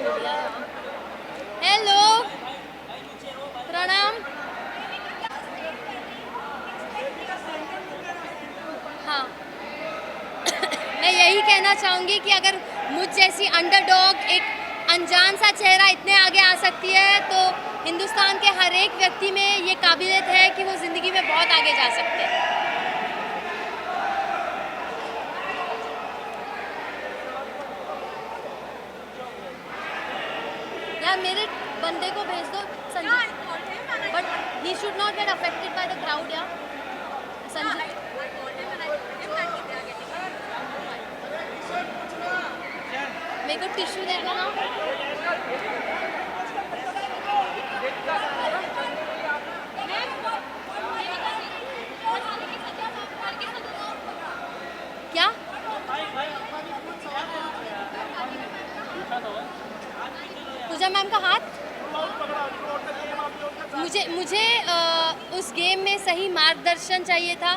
Hello, प्रणाम। हाँ, मैं यही कहना चाहूँगी कि अगर मुझ जैसी अंडरडॉग एक अनजान सा चेहरा इतने आगे आ सकती है, तो हिंदुस्तान के हर एक व्यक्ति में ये काबिलियत है कि वो ज़िंदगी में बहुत आगे जा सकते हैं। यार मेरे बंदे को भेज दो Sanjay, but he should not get affected by the crowd. या संजय, मेरे को टिश्यू देना ना। क्या पूजा मैम का हाथ? मुझे मुझे उस गेम में सही मार्गदर्शन चाहिए था,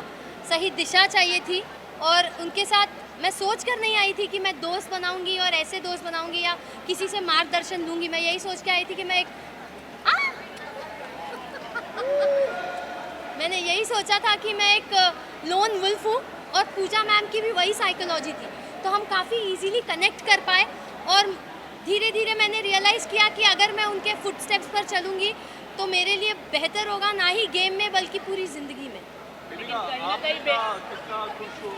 सही दिशा चाहिए थी, और उनके साथ मैं सोच कर नहीं आई थी कि मैं दोस्त बनाऊंगी और ऐसे दोस्त बनाऊंगी या किसी से मार्गदर्शन दूंगी। मैं यही सोच के आई थी कि मैं एक मैंने यही सोचा था कि मैं एक लोन वुल्फ हूँ, और पूजा मैम की भी वही साइकोलॉजी थी, तो हम काफ़ी इजीली कनेक्ट कर पाए। और धीरे धीरे मैंने रियलाइज़ किया कि अगर मैं उनके फुटस्टेप्स पर चलूँगी तो मेरे लिए बेहतर होगा, ना ही गेम में बल्कि पूरी ज़िंदगी में। लेकिन कहीं ना कहीं कितना खुश हो।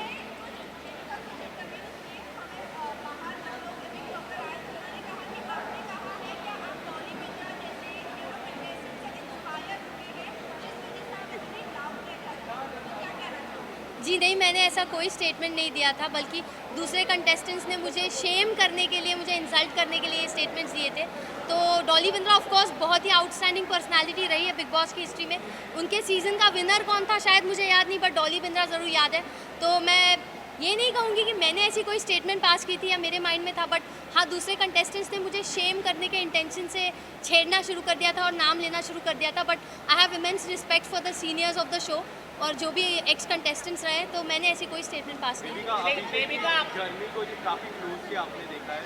जी नहीं, मैंने ऐसा कोई स्टेटमेंट नहीं दिया था, बल्कि दूसरे कंटेस्टेंट्स ने मुझे शेम करने के लिए, मुझे इंसल्ट करने के लिए ये स्टेटमेंट्स दिए थे। तो डॉली बिंद्रा ऑफ कोर्स बहुत ही आउटस्टैंडिंग पर्सनालिटी रही है बिग बॉस की हिस्ट्री में। उनके सीज़न का विनर कौन था शायद मुझे याद नहीं, बट डॉली बिंद्रा ज़रूर याद है। तो मैं ये नहीं कहूँगी कि मैंने ऐसी कोई स्टेटमेंट पास की थी या मेरे माइंड में था, बट हाँ, दूसरे कंटेस्टेंट्स ने मुझे शेम करने के इंटेंशन से छेड़ना शुरू कर दिया था और नाम लेना शुरू कर दिया था। But I have immense respect for the seniors of the show, और जो भी एक्स कंटेस्टेंट्स रहे, तो मैंने ऐसी कोई स्टेटमेंट पास नहीं की। जर्नी को काफी क्लोजली आपने देखा है,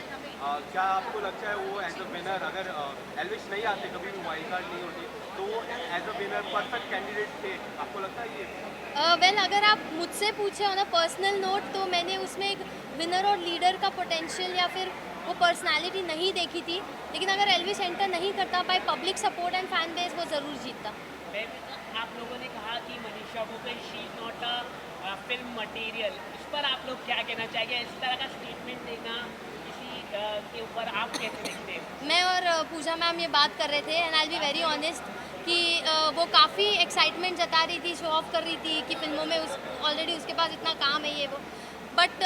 क्या आपको लगता है वो एज अ विनर, अगर एल्विश नहीं आते, कभी भी वाइल्ड कार्ड नहीं होती, तो वो as a winner perfect candidate थे? आपको लगता है ये? वेल, अगर आप मुझसे पूछे ऑन अ पर्सनल नोट, तो मैंने उसमें एक विनर और लीडर का पोटेंशियल या फिर वो पर्सनालिटी नहीं देखी थी। लेकिन अगर एल्विश एंटर नहीं करता, by public support and fan base, वो ज़रूर जीतता। आप लोगों ने कहा कि Manisha Bhupesh she is not a film material, इस पर आप लोग क्या कहना चाहेंगे? इस तरह का स्टेटमेंट देना किसी के ऊपर आप कैसे देखते हैं? मैं और पूजा मैम ये बात कर रहे थे, and I will be very honest कि वो काफ़ी एक्साइटमेंट जता रही थी, शो ऑफ कर रही थी कि फिल्मों में ऑलरेडी उसके पास इतना काम है, ये वो। बट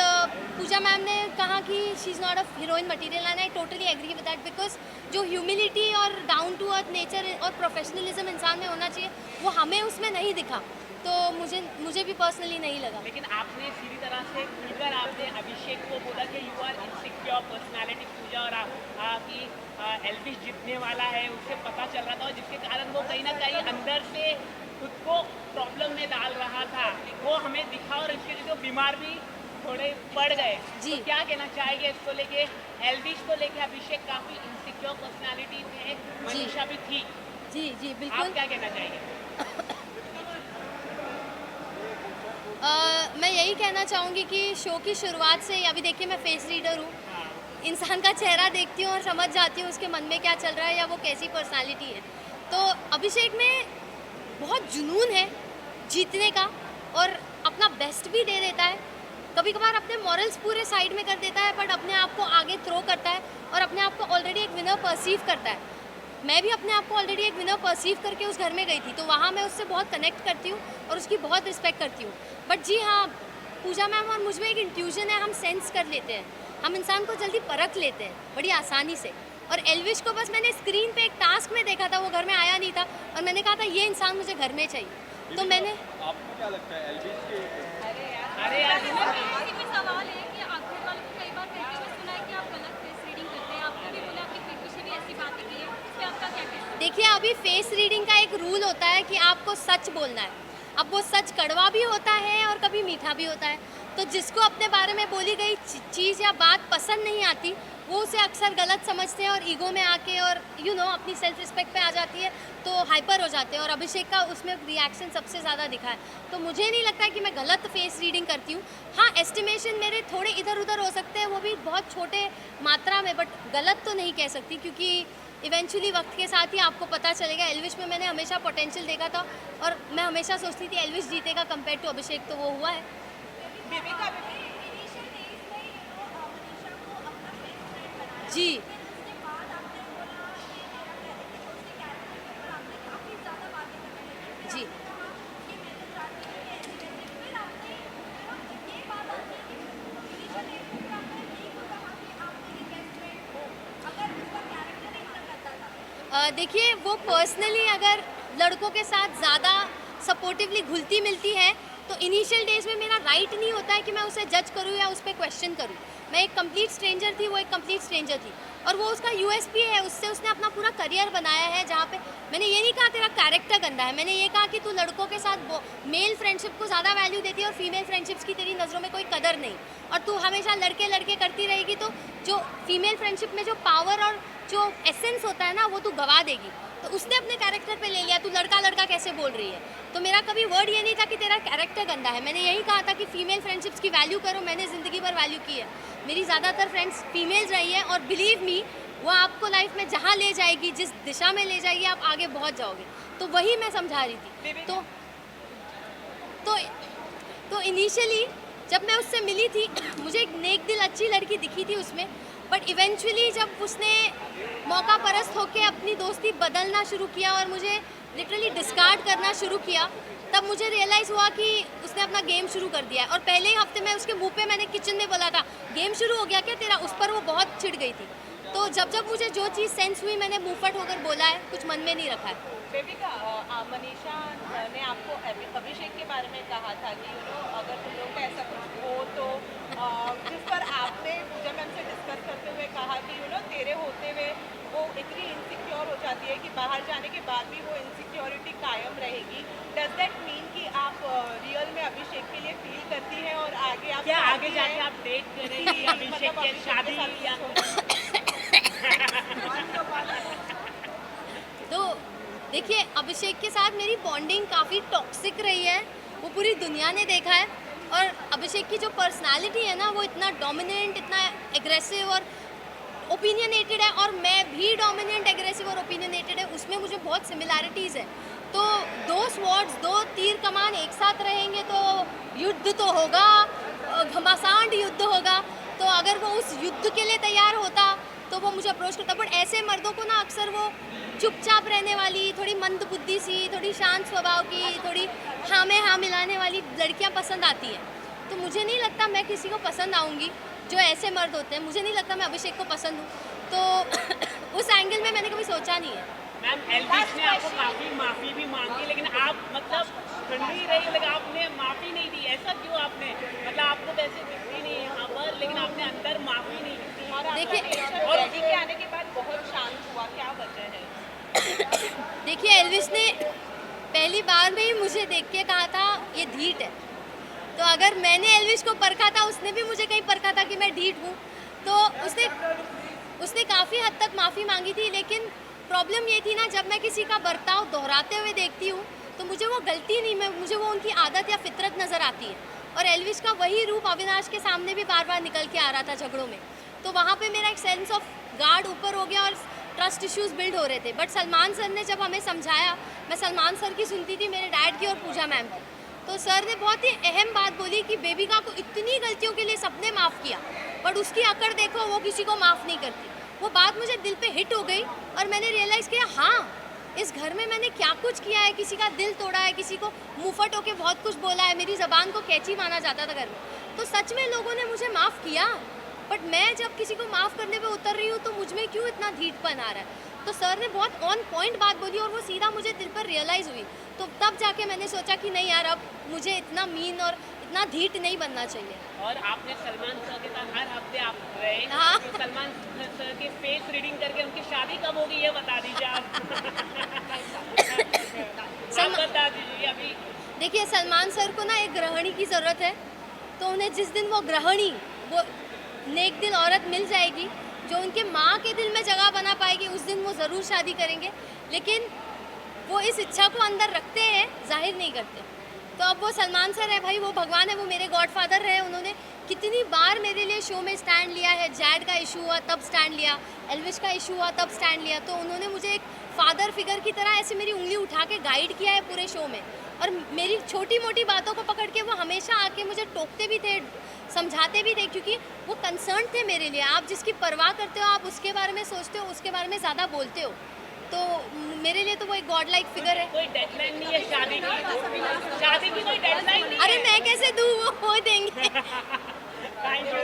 पूजा मैम ने कहा कि she is not a heroine material, and I totally agree with that, because जो ह्यूमिलिटी और डाउन टू अर्थ नेचर और प्रोफेशनलिज्म इंसान में होना चाहिए, वो हमें उसमें नहीं दिखा। तो मुझे भी पर्सनली नहीं लगा। लेकिन आपने सीधी तरह से खुलकर आपने अभिषेक को बोला कि यू आर इनसिक्योर पर्सनैलिटी पूजा, और कि एल्विश जीतने वाला है, उससे पता चल रहा था, और जिसके कारण वो कहीं ना कहीं अंदर से खुद को प्रॉब्लम में डाल रहा था, वो हमें दिखा, और इसके लिए बीमार भी थोड़े पड़ गए। जी। तो क्या कहना चाहेंगे इसको लेके? एल्विश को लेके अभिषेक काफ़ी इनसिक्योर पर्सनैलिटी थे, मनीषा भी थी। जी जी आप बिल्कुल। क्या कहना चाहेंगे? मैं यही कहना चाहूँगी कि शो की शुरुआत से ही, अभी देखिए मैं फेस रीडर हूँ, इंसान का चेहरा देखती हूँ और समझ जाती हूँ उसके मन में क्या चल रहा है या वो कैसी पर्सनालिटी है। तो अभिषेक में बहुत जुनून है जीतने का, और अपना बेस्ट भी दे देता है। कभी कभार अपने मॉरल्स पूरे साइड में कर देता है, बट अपने आप को आगे थ्रो करता है और अपने आप को ऑलरेडी एक विनर परसीव करता है। मैं भी अपने आप को ऑलरेडी एक विनर परसीव करके उस घर में गई थी, तो वहाँ मैं उससे बहुत कनेक्ट करती हूँ और उसकी बहुत रिस्पेक्ट करती हूँ। बट जी हाँ, पूजा मैम और मुझ में एक इंट्यूजन है, हम सेंस कर लेते हैं, हम इंसान को जल्दी परख लेते हैं बड़ी आसानी से। और एल्विश को बस मैंने स्क्रीन पे एक टास्क में देखा था, वो घर में आया नहीं था, और मैंने कहा था ये इंसान मुझे घर में चाहिए, तो मैंने। आपको क्या लगता है एल्विश के? अरे यार, सवाल है कि आखिर वाले को कई बार कहते हुए सुना है कि आप गलत फेस रीडिंग करते हैं, आपने भी बोला आपकी प्रीति से भी ऐसी बातें की है, इस पे आपका क्या कहना है? देखिए, अभी फेस रीडिंग का एक रूल होता है कि आपको सच बोलना है। अब वो सच कड़वा भी होता है और कभी मीठा भी होता है। तो जिसको अपने बारे में बोली गई चीज़ या बात पसंद नहीं आती, वो उसे अक्सर गलत समझते हैं और ईगो में आके और अपनी सेल्फ रिस्पेक्ट पे आ जाती है तो हाइपर हो जाते हैं। और अभिषेक का उसमें रिएक्शन सबसे ज़्यादा दिखा है। तो मुझे नहीं लगता कि मैं गलत फेस रीडिंग करती हूँ। हाँ, एस्टिमेशन मेरे थोड़े इधर उधर हो सकते हैं, वो भी बहुत छोटे मात्रा में, बट गलत तो नहीं कह सकती क्योंकि इवेंचुअली वक्त के साथ ही आपको पता चलेगा। एल्विश में मैंने हमेशा पोटेंशियल देखा था और मैं हमेशा सोचती थी एल्विश जीतेगा कंपेयर टू अभिषेक, तो वो हुआ है। जी जी देखिए, वो पर्सनली अगर लड़कों के साथ ज़्यादा सपोर्टिवली घुलती मिलती है तो इनिशियल डेज में मेरा राइट नहीं होता है कि मैं उसे जज करूँ या उस पर क्वेश्चन करूँ। मैं एक कंप्लीट स्ट्रेंजर थी, वो एक कंप्लीट स्ट्रेंजर थी और वो उसका यूएसपी है, उससे उसने अपना पूरा करियर बनाया है। जहाँ पे मैंने ये नहीं कहा तेरा कैरेक्टर गंदा है, मैंने ये कहा कि तू लड़कों के साथ मेल फ्रेंडशिप को ज़्यादा वैल्यू देती है और फीमेल फ्रेंडशिप्स की तेरी नज़रों में कोई कदर नहीं, और तू हमेशा लड़के लड़के करती रहेगी तो जो फीमेल फ्रेंडशिप में जो पावर और जो एसेंस होता है ना, वो तू गवा देगी। तो उसने अपने कैरेक्टर पे ले लिया, तू लड़का लड़का कैसे बोल रही है। तो मेरा कभी वर्ड ये नहीं था कि तेरा कैरेक्टर गंदा है, मैंने यही कहा था कि फीमेल फ्रेंडशिप्स की वैल्यू करो। मैंने ज़िंदगी भर वैल्यू की है, मेरी ज़्यादातर फ्रेंड्स फीमेल्स रही है और बिलीव मी, वो आपको लाइफ में जहाँ ले जाएगी, जिस दिशा में ले जाएगी, आप आगे पहुँच जाओगे। तो वही मैं समझा रही थी। तो इनिशियली जब मैं उससे मिली थी मुझे एक नेक दिल अच्छी लड़की दिखी थी उसमें, बट इवेंचुअली जब उसने मौका परस्त होकर अपनी दोस्ती बदलना शुरू किया और मुझे लिटरली डिस्कार्ड करना शुरू किया, तब मुझे रियलाइज़ हुआ कि उसने अपना गेम शुरू कर दिया है। और पहले ही हफ्ते में उसके मुंह पे मैंने किचन में बोला था, गेम शुरू हो गया क्या तेरा, उस पर वो बहुत चिढ़ गई थी। तो जब मुझे जो चीज़ सेंस हुई मैंने मुंहफट होकर बोला है, कुछ मन में नहीं रखा है। देविका, मनीषा ने आपको अभिषेक के बारे में कहा था कि अगर तुम लोग का ऐसा कुछ हो तो जिस पर आपने पूजा मैम से डिस्कस करते हुए कहा कि तेरे होते हुए वो इतनी इनसिक्योर हो जाती है कि बाहर जाने के बाद भी वो इनसिक्योरिटी कायम रहेगी। डज दैट मीन कि आप रियल में अभिषेक के लिए फील करती हैं और आगे आप क्या आगे जाके आप डेट करेंगी अभिषेक के शादी या तो देखिए, अभिषेक के साथ मेरी बॉन्डिंग काफ़ी टॉक्सिक रही है, वो पूरी दुनिया ने देखा है। और अभिषेक की जो पर्सनालिटी है ना, वो इतना डोमिनेंट, इतना एग्रेसिव और ओपिनियनेटेड है, और मैं भी डोमिनेंट, एग्रेसिव और ओपिनियनेटेड है, उसमें मुझे बहुत सिमिलैरिटीज़ है। तो दो स्वॉर्ड्स, दो तीर कमान एक साथ रहेंगे तो युद्ध तो होगा, घमासान युद्ध होगा। तो अगर वो उस युद्ध के लिए तैयार होता तो वो मुझे अप्रोच करता। बट ऐसे मर्दों को ना अक्सर वो चुपचाप रहने वाली, थोड़ी मंद बुद्धि सी, थोड़ी शांत स्वभाव की, थोड़ी हाँ में हाँ मिलाने वाली लड़कियां पसंद आती हैं। तो मुझे नहीं लगता मैं किसी को पसंद आऊँगी जो ऐसे मर्द होते हैं। मुझे नहीं लगता मैं अभिषेक को पसंद हूँ, तो उस एंगल में मैंने कभी सोचा नहीं है। मैम, एल्विश ने आपको काफी माफी भी मांगी लेकिन आप मतलब ठंडी रही, लेकिन आपने माफी नहीं दी। ऐसा क्यों आपने, मतलब आपको वैसे दिखती नहीं यहाँ पर लेकिन आपने अंदर माफी नहीं दी। देखिए, और लड़की के आने के बाद बहुत शांत हुआ, क्या वजह है? देखिए, एल्विश ने पहली बार में ही मुझे देख के कहा था ये ढीठ है। तो अगर मैंने एल्विश को परखा था, उसने भी मुझे कहीं परखा था कि मैं ढीठ हूँ, तो उसने काफ़ी हद तक माफ़ी मांगी थी। लेकिन प्रॉब्लम ये थी ना, जब मैं किसी का बर्ताव दोहराते हुए देखती हूँ तो मुझे वो गलती नहीं, मुझे वो उनकी आदत या फितरत नज़र आती है। और एल्विश का वही रूप अविनाश के सामने भी बार बार निकल के आ रहा था झगड़ों में। तो वहाँ पे मेरा एक सेंस ऑफ गार्ड ऊपर हो गया और ट्रस्ट इश्यूज बिल्ड हो रहे थे। बट सलमान सर ने जब हमें समझाया, मैं सलमान सर की सुनती थी, मेरे डैड की और पूजा मैम की, तो सर ने बहुत ही अहम बात बोली कि बेबिका को इतनी गलतियों के लिए सबने माफ़ किया, बट उसकी अकड़ देखो, वो किसी को माफ़ नहीं करती। वो बात मुझे दिल पे हिट हो गई और मैंने रियलाइज़ किया, हाँ, इस घर में मैंने क्या कुछ किया है, किसी का दिल तोड़ा है, किसी को मुंहफट होके बहुत कुछ बोला है, मेरी ज़बान को कैची माना जाता था घर में। तो सच में लोगों ने मुझे माफ़ किया, बट मैं जब किसी को माफ़ करने पे उतर रही हूँ तो मुझ में क्यों इतना ढीठपन आ रहा है। तो सर ने बहुत ऑन पॉइंट बात बोली और वो सीधा मुझे दिल पर रियलाइज़ हुई। तो तब जाके मैंने सोचा कि नहीं यार, अब मुझे इतना मीन और इतना ढीठ नहीं बनना चाहिए। और आपने सलमान सर के साथ हर हफ्ते आप रहे, हाँ। तो सलमान सर के फेस रीडिंग करके उनकी शादी कब होगी ये बता दीजिए आप। आप बता दीजिए अभी। देखिए, सलमान सर को ना एक गृहिणी की ज़रूरत है, तो उन्हें जिस दिन वो गृहिणी, वो नेक दिल औरत मिल जाएगी जो उनके माँ के दिल में जगह बना पाएगी, उस दिन वो ज़रूर शादी करेंगे। लेकिन वो इस इच्छा को अंदर रखते हैं, जाहिर नहीं करते। तो अब वो सलमान सर है भाई, वो भगवान है, वो मेरे गॉडफादर रहे। उन्होंने कितनी बार मेरे लिए शो में स्टैंड लिया है। जैड का इशू हुआ तब स्टैंड लिया, एल्विश का इशू हुआ तब स्टैंड लिया। तो उन्होंने मुझे एक फादर फिगर की तरह ऐसे मेरी उंगली उठा के गाइड किया है पूरे शो में। और मेरी छोटी मोटी बातों को पकड़ के वो हमेशा आके मुझे टोकते भी थे, समझाते भी थे, क्योंकि वो कंसर्न थे मेरे लिए। आप जिसकी परवाह करते हो, आप उसके बारे में सोचते हो, उसके बारे में ज़्यादा बोलते हो। तो मेरे लिए तो वो एक गॉड लाइक फिगर है। कोई डेडलाइन नहीं है शादी की? शादी की कोई डेडलाइन नहीं है? अरे मैं कैसे दूँ, वो देंगे। Thank you